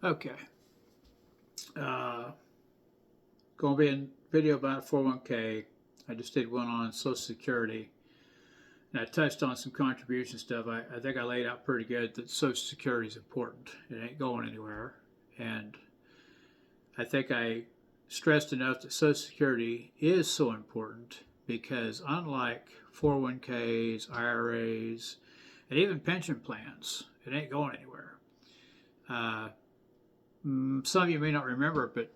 Okay. Going to be a video about 401k. I just did one on Social Security. And I touched on some contribution stuff. I think I laid out pretty good that Social Security is important. It ain't going anywhere. And I think I stressed enough that Social Security is so important because unlike 401ks, IRAs, and even pension plans, it ain't going anywhere. Some of you may not remember, but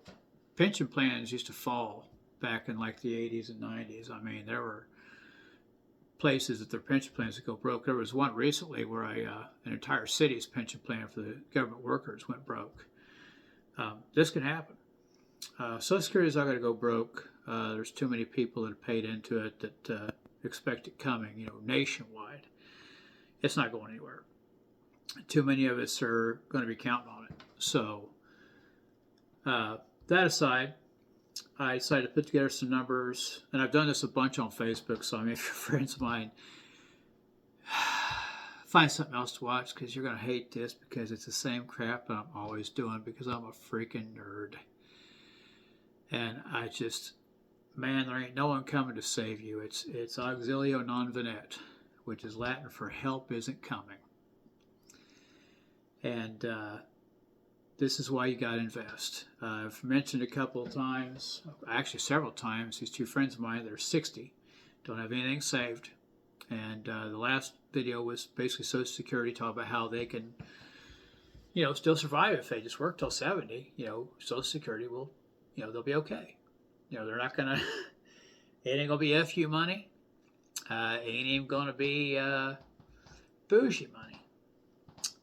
pension plans used to fall back in like the 80s and 90s. I mean, there were places that their pension plans would go broke. There was one recently where an entire city's pension plan for the government workers went broke. This can happen. Social Security is not going to go broke. There's too many people that have paid into it that expect it coming, nationwide. It's not going anywhere. Too many of us are going to be counting on it. So, that aside, I decided to put together some numbers, and I've done this a bunch on Facebook, so if you're friends of mine, find something else to watch because you're going to hate this because it's the same crap that I'm always doing because I'm a freaking nerd. And there ain't no one coming to save you. It's auxilio non venit, which is Latin for help isn't coming. And this is why you got to invest. I've mentioned a couple of times, actually several times, these two friends of mine that are 60, don't have anything saved. And the last video was basically Social Security, talking about how they can, still survive if they just work till 70. Social Security will, they'll be okay. They're not going to, it ain't going to be FU money. It ain't even going to be bougie money.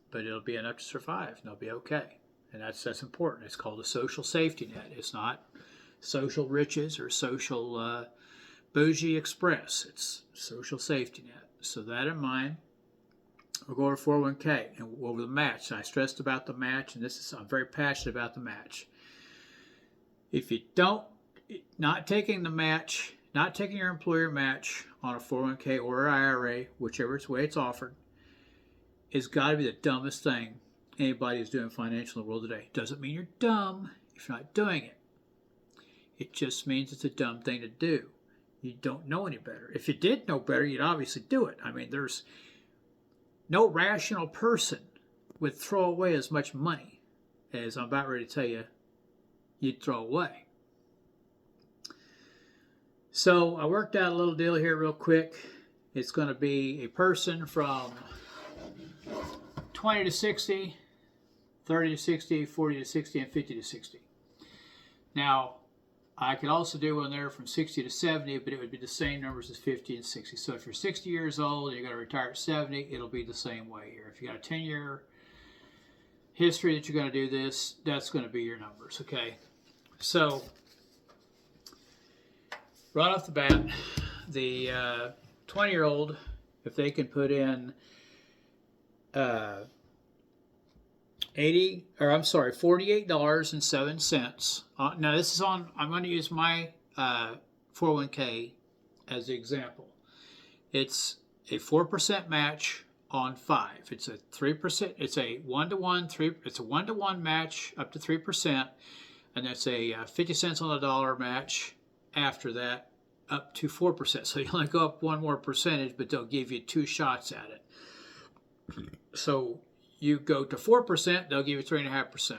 But it'll be enough to survive, and they'll be okay. And that's important. It's called a social safety net. It's not social riches or social bougie express. It's social safety net. So that in mind, we'll go over 401k and we'll go over the match. I stressed about the match, and I'm very passionate about the match. If you not taking your employer match on a 401k or IRA, whichever way it's offered, has got to be the dumbest thing anybody is doing financial in the world today. Doesn't mean you're dumb if you're not doing it. It just means it's a dumb thing to do. You don't know any better. If you did know better, you'd obviously do it. I mean, there's no rational person would throw away as much money as I'm about ready to tell you you'd throw away. So I worked out a little deal here real quick. It's going to be a person from 20 to 60, 30 to 60, 40 to 60, and 50 to 60. Now, I could also do one there from 60 to 70, but it would be the same numbers as 50 and 60. So if you're 60 years old and you're going to retire at 70, it'll be the same way here. If you got a 10-year history that you're going to do this, that's going to be your numbers, okay? So, right off the bat, the 20-year-old, if they can put in $48.07. Now this is on, I'm going to use my 401k as the example. It's a 4% match on 5. It's a 3%, it's a 1-to-1 match up to 3%, and that's a 50 cents on the dollar match after that up to 4%. So you only go up one more percentage, but they'll give you 2 shots at it. So you go to 4%, they'll give you 3.5%.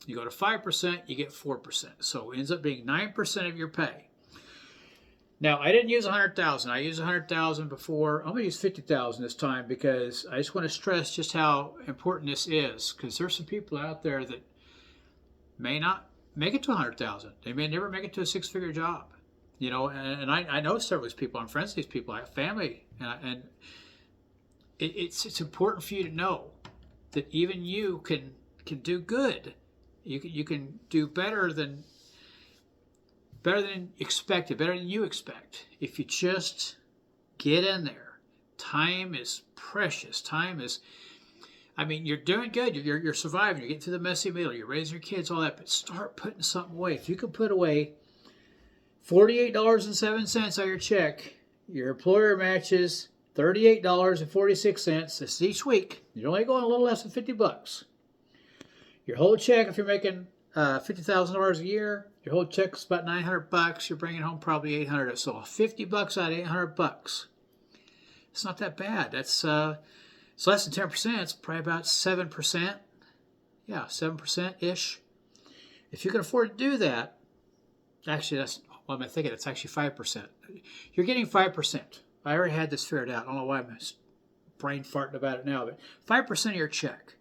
You go to 5%, you get 4%. So it ends up being 9% of your pay. Now, I didn't use 100,000. I used 100,000 before. I'm going to use 50,000 this time because I just want to stress just how important this is, because there's some people out there that may not make it to 100,000. They may never make it to a 6-figure job. And I know several of these people. I'm friends with these people. I have family, and it's important for you to know that even you can do good. You can do better than expected, better than you expect. If you just get in there. Time is precious. You're doing good. You're surviving. You're getting through the messy middle. You're raising your kids, all that. But start putting something away. If you can put away $48.07 on your check, your employer matches $38.46. This is each week. You're only going a little less than $50. Your whole check, if you're making $50,000 a year, your whole check is about $900. You're bringing home probably $800. So $50 out of $800. It's not that bad. That's it's less than 10%. It's probably about 7%. Yeah, 7% ish. If you can afford to do that, actually, that's what am I thinking? It's actually 5%. You're getting 5%. I already had this figured out. I don't know why I'm brain farting about it now, but 5% of your check,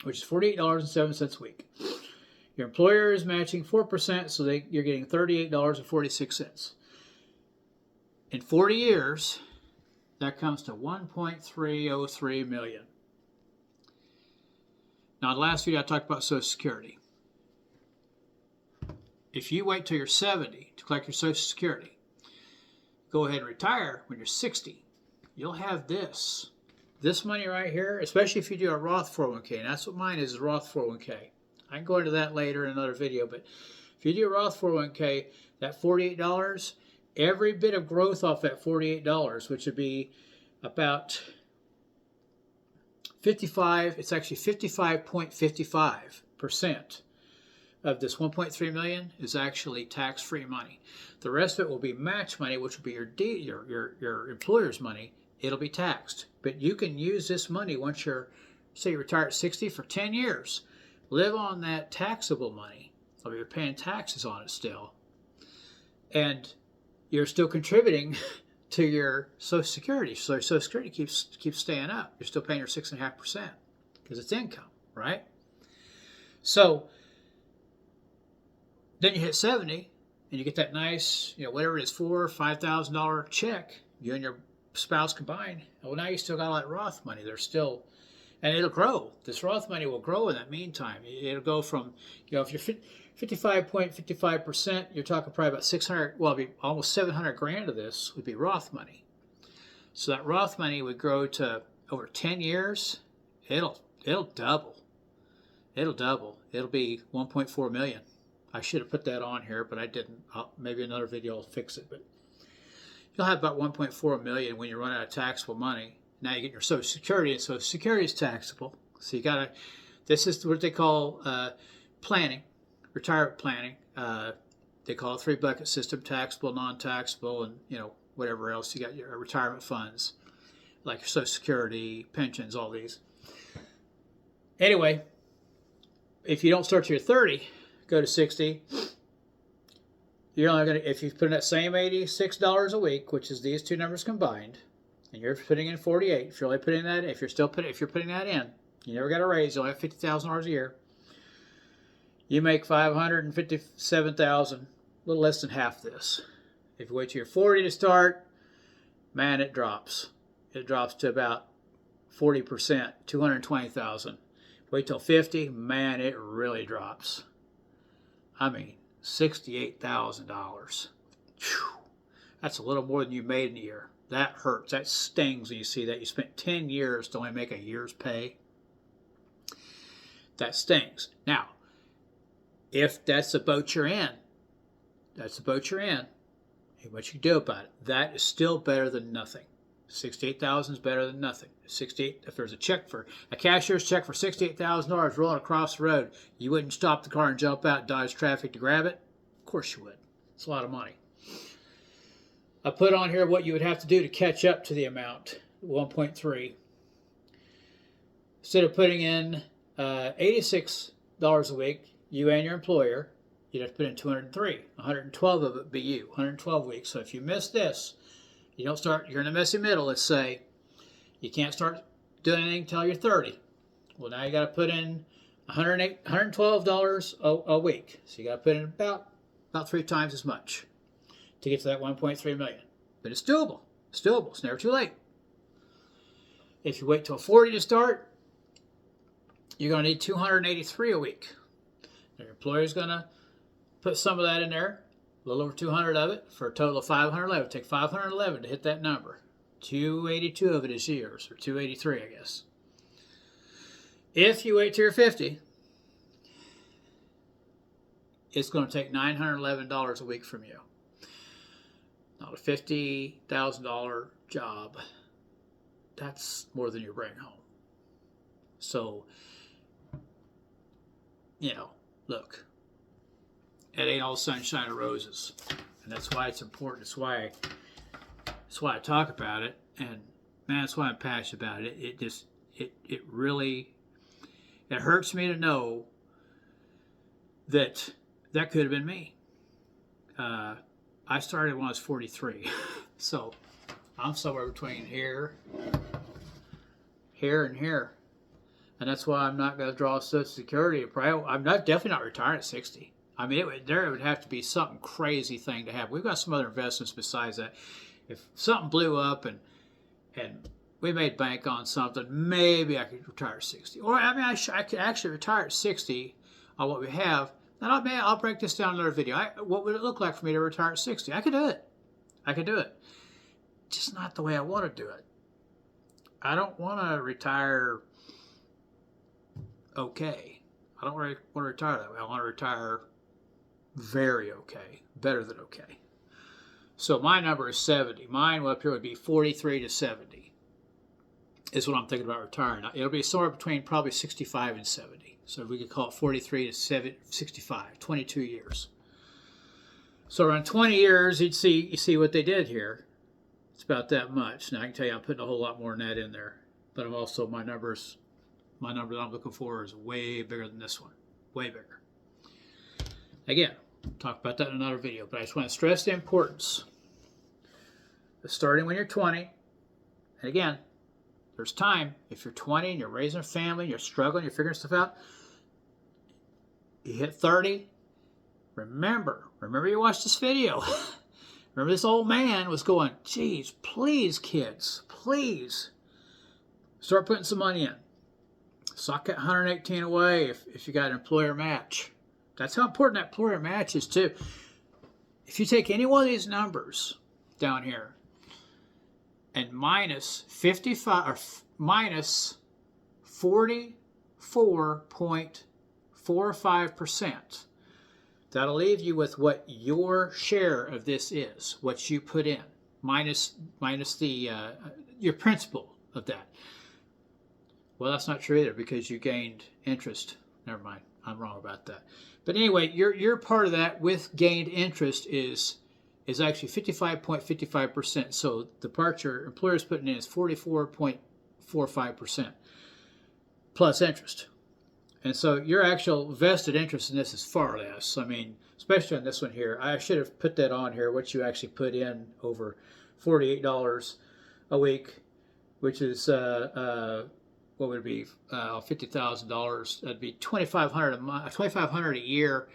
which is $48.07 a week. Your employer is matching 4%, so you're getting $38.46. In 40 years, that comes to $1.303 million. Now, in the last video, I talked about Social Security. If you wait till you're 70 to collect your Social Security, go ahead and retire when you're 60, you'll have this. This money right here, especially if you do a Roth 401k, and that's what mine is a Roth 401k. I can go into that later in another video, but if you do a Roth 401k, that $48, every bit of growth off that $48, which would be about 55, it's actually 55.55% of this 1.3 million is actually tax-free money. The rest of it will be match money, which will be your employer's money. It'll be taxed. But you can use this money once say you retire at 60 for 10 years. Live on that taxable money, or you're paying taxes on it still. And you're still contributing to your Social Security. So your Social Security keeps staying up. You're still paying your 6.5% because it's income, right? So then you hit 70 and you get that nice, whatever it is, $4,000 or $5,000 check, you and your spouse combined. Well, now you still got all that Roth money. There's still, and it'll grow. This Roth money will grow in that meantime. It'll go from, if you're 55.55%, you're talking probably about 600, well, it'd be almost 700 grand of this would be Roth money. So that Roth money would grow to over 10 years. It'll double. It'll double. It'll be 1.4 million. I should have put that on here, but I didn't. Maybe another video will fix it. But you'll have about 1.4 million when you run out of taxable money. Now you get your Social Security, and Social Security is taxable. So you got to. This is what they call planning, retirement planning. They call it 3-bucket system: taxable, non-taxable, and whatever else. You got your retirement funds, like your Social Security, pensions, all these. Anyway, if you don't start till you're 30. Go to 60, you're only going to, if you put in that same $86 a week, which is these two numbers combined, and you're putting in 48, if you're only putting that, if you're putting that in, you never got a raise, you only have $50,000 a year, you make $557,000, a little less than half this. If you wait till you're 40 to start, man, it drops. It drops to about 40%, $220,000. Wait till 50, man, it really drops. I mean, $68,000. That's a little more than you made in a year. That hurts. That stings when you see that. You spent 10 years to only make a year's pay. That stings. Now, if that's the boat you're in, what you do about it, that is still better than nothing. 68,000 is better than nothing. 68. If there's a cashier's check for $68,000 rolling across the road, you wouldn't stop the car and jump out and dodge traffic to grab it? Of course you would. It's a lot of money. I put on here what you would have to do to catch up to the amount, 1.3. Instead of putting in $86 a week, you and your employer, you'd have to put in 203. 112 of it would be you. 112 weeks. So if you miss this, you don't start, you're in the messy middle, let's say. You can't start doing anything until you're 30. Well, now you got to put in $112 a week. So you got to put in about 3 times as much to get to that 1.3 million. But it's doable. It's doable. It's never too late. If you wait till 40 to start, you're going to need 283 a week. Your employer's going to put some of that in there. A little over 200 of it for a total of 511. It would take 511 to hit that number. 282 of it is yours, or 283, I guess. If you wait till you're 50, it's going to take $911 a week from you. Not a $50,000 job. That's more than you bring home. So you know, look, it ain't all sunshine and roses. And that's why it's important. That's why I talk about it. And man, that's why I'm passionate about it. It really, it hurts me to know that could have been me. I started when I was 43. So I'm somewhere between here, and here. And that's why I'm not going to draw Social Security. I'm definitely not retiring at 60. I mean, there would have to be something crazy thing to happen. We've got some other investments besides that. If something blew up and we made bank on something, maybe I could retire at 60. Or, I mean, I could actually retire at 60 on what we have. And I'll break this down in another video. What would it look like for me to retire at 60? I could do it. I could do it. Just not the way I want to do it. I don't want to retire okay. I don't really want to retire that way. I want to retire very okay. Better than okay. So my number is 70. Mine up here would be 43 to 70 is what I'm thinking about retiring. It'll be somewhere between probably 65 and 70. So we could call it 43 to 65, 22 years. So around 20 years, you see what they did here. It's about that much. Now I can tell you I'm putting a whole lot more than that in there. But I'm also, my number that I'm looking for is way bigger than this one. Way bigger. Again, I'll talk about that in another video. But I just want to stress the importance of starting when you're 20. And again, there's time. If you're 20 and you're raising a family, you're struggling, you're figuring stuff out, you hit 30, remember you watched this video. Remember this old man was going, geez, please kids, please start putting some money in. Sock that 118 away if you got an employer match. That's how important that employer match is too. If you take any one of these numbers down here and minus 55 or minus 44.45%, that'll leave you with what your share of this is, what you put in, minus the your principal of that. Well, that's not true either because you gained interest. Never mind, I'm wrong about that. But anyway, your part of that with gained interest is actually 55.55%. So the part your employer is putting in is 44.45% plus interest. And so your actual vested interest in this is far less. I mean, especially on this one here. I should have put that on here, what you actually put in over $48 a week, which is, what would it be, $50,000. That'd be $2,500 a month, $2,500 a year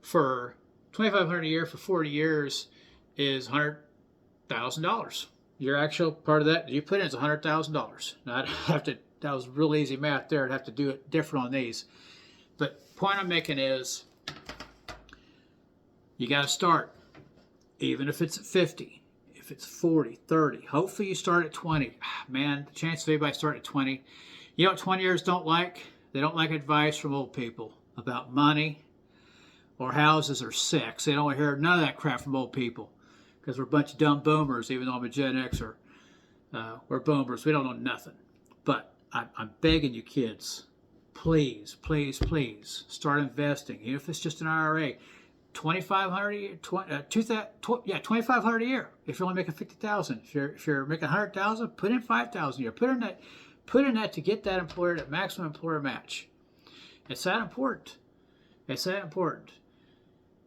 for 40 years is $100,000. Your actual part of that you put in is $100,000. Now I'd have to. That was real easy math there. I'd have to do it different on these. But the point I'm making is you got to start, even if it's at 50, if it's 40, 30. Hopefully you start at 20. Man, the chance of anybody starting at 20. You know what 20-years don't like? They don't like advice from old people about money or houses or sex. They don't want to hear none of that crap from old people because we're a bunch of dumb boomers, even though I'm a Gen Xer. We're boomers. We don't know nothing. But I'm begging you kids, please, please, please start investing. Even if it's just an IRA, $2,500 a year, $2,500 a year. If you're only making $50,000, if you're making $100,000, put in $5,000 a year. Put in that to get that employer, that maximum employer match. It's that important. It's that important.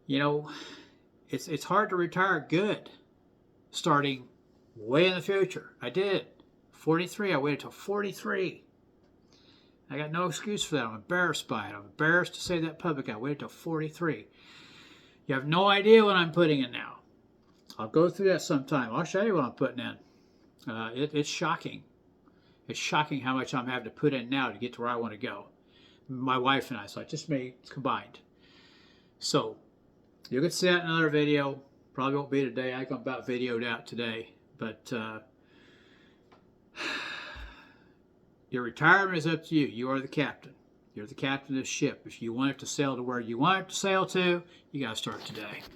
You know, it's hard to retire good, starting way in the future. I did. 43, I waited till 43. I got no excuse for that. I'm embarrassed by it. I'm embarrassed to say that publicly. I waited till 43. You have no idea what I'm putting in now. I'll go through that sometime. I'll show you what I'm putting in. It's shocking. It's shocking how much I'm having to put in now to get to where I want to go. My wife and I, so just me combined. So you can see that in another video. Probably won't be today. I got about videoed out today, but your retirement is up to you. You are the captain. You're the captain of the ship. If you want it to sail to where you want it to sail to, you got to start today.